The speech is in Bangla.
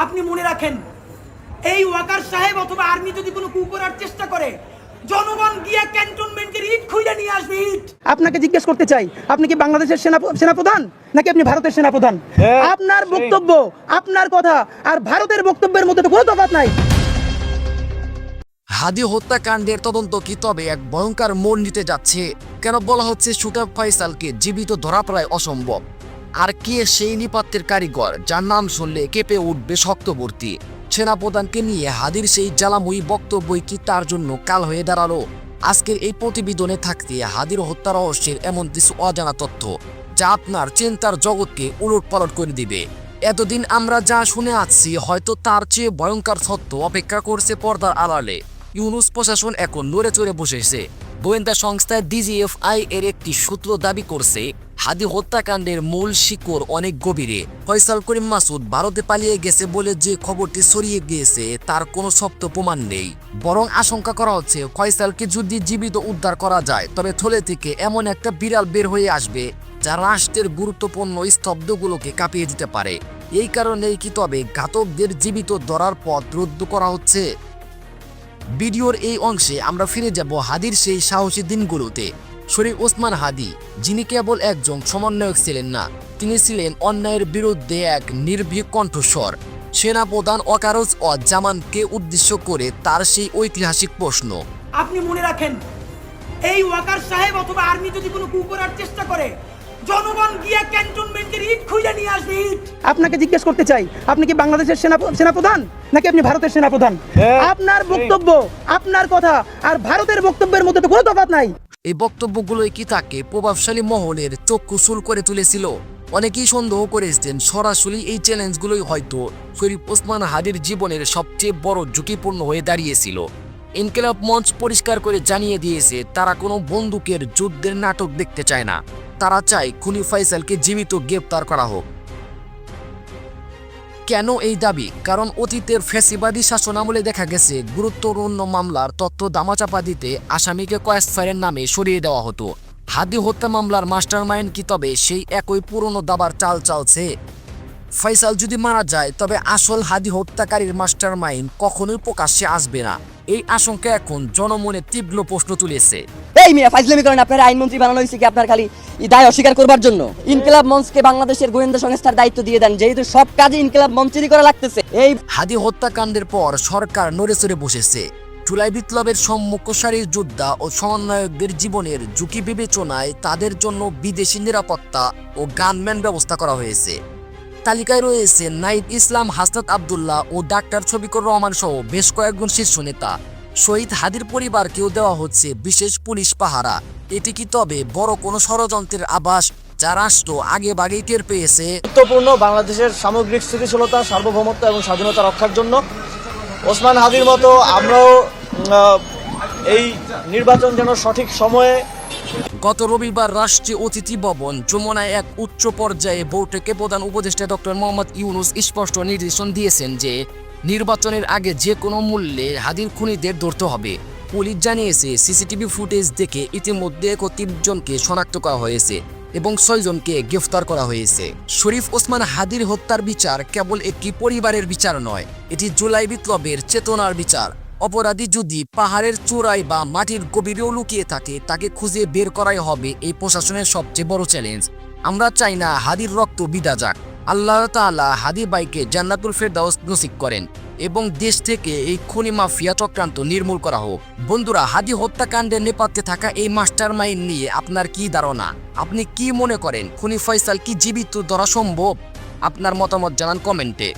আপনি মনে রাখেন, এই ওয়াকার সাহেব অথবা আর্মি যদি কোনো কু করার চেষ্টা করে, জনগণ গিয়ে ক্যান্টনমেন্টের ইট খুঁজে নিয়ে আসবে। ইট আপনাকে জিজ্ঞেস করতে চাই, আপনি কি বাংলাদেশের সেনাপ্রধান নাকি আপনি ভারতের সেনাপ্রধান? আপনার বক্তব্য, আপনার কথা আর ভারতের বক্তব্যের মধ্যে তো কোনো তফাৎ নাই। হাদি হত্যাকাণ্ডের তদন্ত কি তবে এক ভয়ঙ্কর মোড় নিতে যাচ্ছে? কেন বলা হচ্ছে সুটাব ফয়সালকে জীবিত ধরা প্রায় অসম্ভব? আর কে সেই নিপাতের কারিগর যার নাম শুনলে কেঁপে উঠবে শক্তবর্তী? সেনাপ্রধানকে নিয়ে হাদির সেই জ্বালাময়ী বক্তব্যই কি তার জন্য কাল হয়ে দাঁড়ালো? আজকের এই প্রতিবেদনে থাকতে হাদির হত্যা রহস্যের এমন কিছু অজানা তথ্য যা আপনার চিন্তার জগৎকে উলটপালট করে দিবে। এতদিন আমরা যা শুনে আসছি, হয়তো তার চেয়ে ভয়ঙ্কর সত্য অপেক্ষা করছে পর্দার আড়ালে। ইউনূস প্রশাসন এখন নড়ে চড়ে বসেছে। গোয়েন্দা সংস্থা DGFI এর একটি সূত্র দাবি করছে, হাদি হত্যাকাণ্ডের মূল শিকড় অনেক গভীরে। ফয়সাল করিম মাসুদ ভারতে পালিয়ে গেছে বলে যে খবরটি ছড়িয়ে গিয়েছে তার কোনো শক্ত প্রমাণ নেই। বরং আশঙ্কা করা হচ্ছে, ফয়সালকে যদি জীবিত উদ্ধার করা যায় তবে থলে থেকে এমন একটা বিড়াল বের হয়ে আসবে যা রাষ্ট্রের গুরুত্বপূর্ণ স্তব্ধগুলোকে কাঁপিয়ে দিতে পারে। এই কারণেই কি তবে ঘাতকদের জীবিত ধরার পথ রুদ্ধ করা হচ্ছে? ভিডিওর এই অংশে আমরা ফিরে যাব হাদির সেই সাহসী দিনগুলোতে। শরীফ ওসমান হাদি, যিনি কেবল একজন সমন্বয়ক ছিলেন না, তিনি ছিলেন অন্যায়ের বিরুদ্ধে এক নির্ভীক কণ্ঠস্বর। সেনাপ্রধান ওয়াকারুজ্জামানকে উদ্দেশ্য করে তার সেই ঐতিহাসিক প্রশ্ন, আপনি মনে রাখেন, এই ওয়াকার সাহেব অথবা আর্মি যদি কোনো কু করার চেষ্টা করে, জনগণ গিয়ে ক্যান্টনমেন্টের ইট খুঁজে নিয়ে আসবে। ইট আপনাকে জিজ্ঞেস করতে চাই, আপনি কি বাংলাদেশের সেনাপ্রধান নাকি আপনি ভারতের সেনাপ্রধান? আপনার বক্তব্য, আপনার কথা আর ভারতের বক্তব্যের মধ্যে তো কোনো তফাৎ নাই। এই বক্তব্যগুলোই কি তাকে প্রভাবশালী মহলের চক্ষু চুল করে তুলেছিল? অনেকেই সন্দেহ করেছেন সরাসরি এই চ্যালেঞ্জগুলোই হয়তো শরীফ ওসমান হাদির জীবনের সবচেয়ে বড় ঝুঁকিপূর্ণ হয়ে দাঁড়িয়েছিল। ইনকিলাব মঞ্চ পরিষ্কার করে জানিয়ে দিয়েছে, তারা কোনো বন্দুকের যুদ্ধের নাটক দেখতে চায় না। তারা চায় খুনি ফয়সালকে জীবিত গ্রেপ্তার করা হোক। কেন এই দাবি? কারণ অতীতের ফ্যাসিবাদী শাসনামলে দেখা গেছে গুরুত্বপূর্ণ মামলার তথ্য দামাচাপা দিতে আসামিকে কয়েসফায়ারের নামে সরিয়ে দেওয়া হতো। হাদি হত্যা মামলার মাস্টারমাইন্ড কি তবে সেই একই পুরনো দাবার চাল চালছে? ফয়সাল যদি মারা যায় তবে আসল হাদি হত্যাকারীর মাস্টারমাইন্ড কখনোই প্রকাশ্যে আসবে না। এই আশঙ্কা এখন জনমনে তীব্র প্রশ্ন তুলেছে। এই মিয়া ফাইজলামি করেন, আপনার আইনমন্ত্রী বানানো হয়েছে কি আপনার খালি দায় অস্বীকার করবার জন্য? ইনকিলাব মঞ্চকে বাংলাদেশের গোয়েন্দা সংস্থার দায়িত্ব দিয়ে দেন, যেহেতু সব কাজে ইনকিলাব মঞ্চেরই করা লাগতেছে। এই হাদি হত্যাকাণ্ডের পর সরকার নড়ে চড়ে বসেছে। জুলাই বিপ্লবের সম্মুখ সারির যোদ্ধা ও সমন্বয়কদের জীবনের ঝুঁকি বিবেচনায় তাদের জন্য বিদেশি নিরাপত্তা ও গানম্যান ব্যবস্থা করা হয়েছে। তালিকায় রয়েছে নাইব ইসলাম, হাসনাত আবদুল্লাহ ও ডাক্তার শফিকুর রহমান সহ বেশ কয়েকজন শীর্ষ নেতা। শহীদ হাদির পরিবারকেও দেওয়া হচ্ছে বিশেষ পুলিশ পাহারা। এটি কি তবে বড় কোনো ষড়যন্ত্রের আভাস যা রাষ্ট্র আগে বাগেই টের পেয়েছে? গুরুত্বপূর্ণ বাংলাদেশের সামগ্রিক স্থিতিশীলতা, সার্বভৌমত্ব এবং স্বাধীনতা রক্ষার জন্য ওসমান হাদির মতো আমরাও এই নির্বাচন যেন সঠিক সময়ে। গত রবিবার রাষ্ট্রীয় অতিথি ভবন যমুনায় এক উচ্চ পর্যায়ে বৈঠকে প্রধান উপদেষ্টা ডক্টর মোহাম্মদ ইউনূস স্পষ্ট নির্দেশন দিয়েছেন যে নির্বাচনের আগে যে কোনো মূল্যে হাদির খুনিদের ধরতে হবে। পুলিশ জানিয়েছে, সিসিটিভি ফুটেজ দেখে ইতিমধ্যে 31 জনকে শনাক্ত করা হয়েছে এবং 6 জনকে গ্রেফতার করা হয়েছে। শরীফ ওসমান হাদির হত্যার বিচার কেবল একটি পরিবারের বিচার নয়, এটি জুলাই বিপ্লবের চেতনার বিচার। অপরাধী যদি পাহাড়ের চূড়ায় বা মাটির গভীরেও লুকিয়ে থাকে, তাকে খুঁজে বের করাই হবে এই প্রশাসনের সবচেয়ে বড় চ্যালেঞ্জ। আমরা চাই না হাদির রক্ত বিদা যাক। আল্লাহ তাআলা হাদি ভাইকে জান্নাতুল ফেরদাউস নসিব করেন এবং দেশ থেকে এই খুনি মাফিয়া চক্রান্ত নির্মূল করা হোক। বন্ধুরা, হাদি হত্যাকাণ্ডের নেপথ্যে থাকা এই মাস্টারমাইন্ড নিয়ে আপনার কি ধারণা? আপনি কি মনে করেন খুনি ফয়সাল কি জীবিত ধরা সম্ভব? আপনার মতামত জানান কমেন্টে।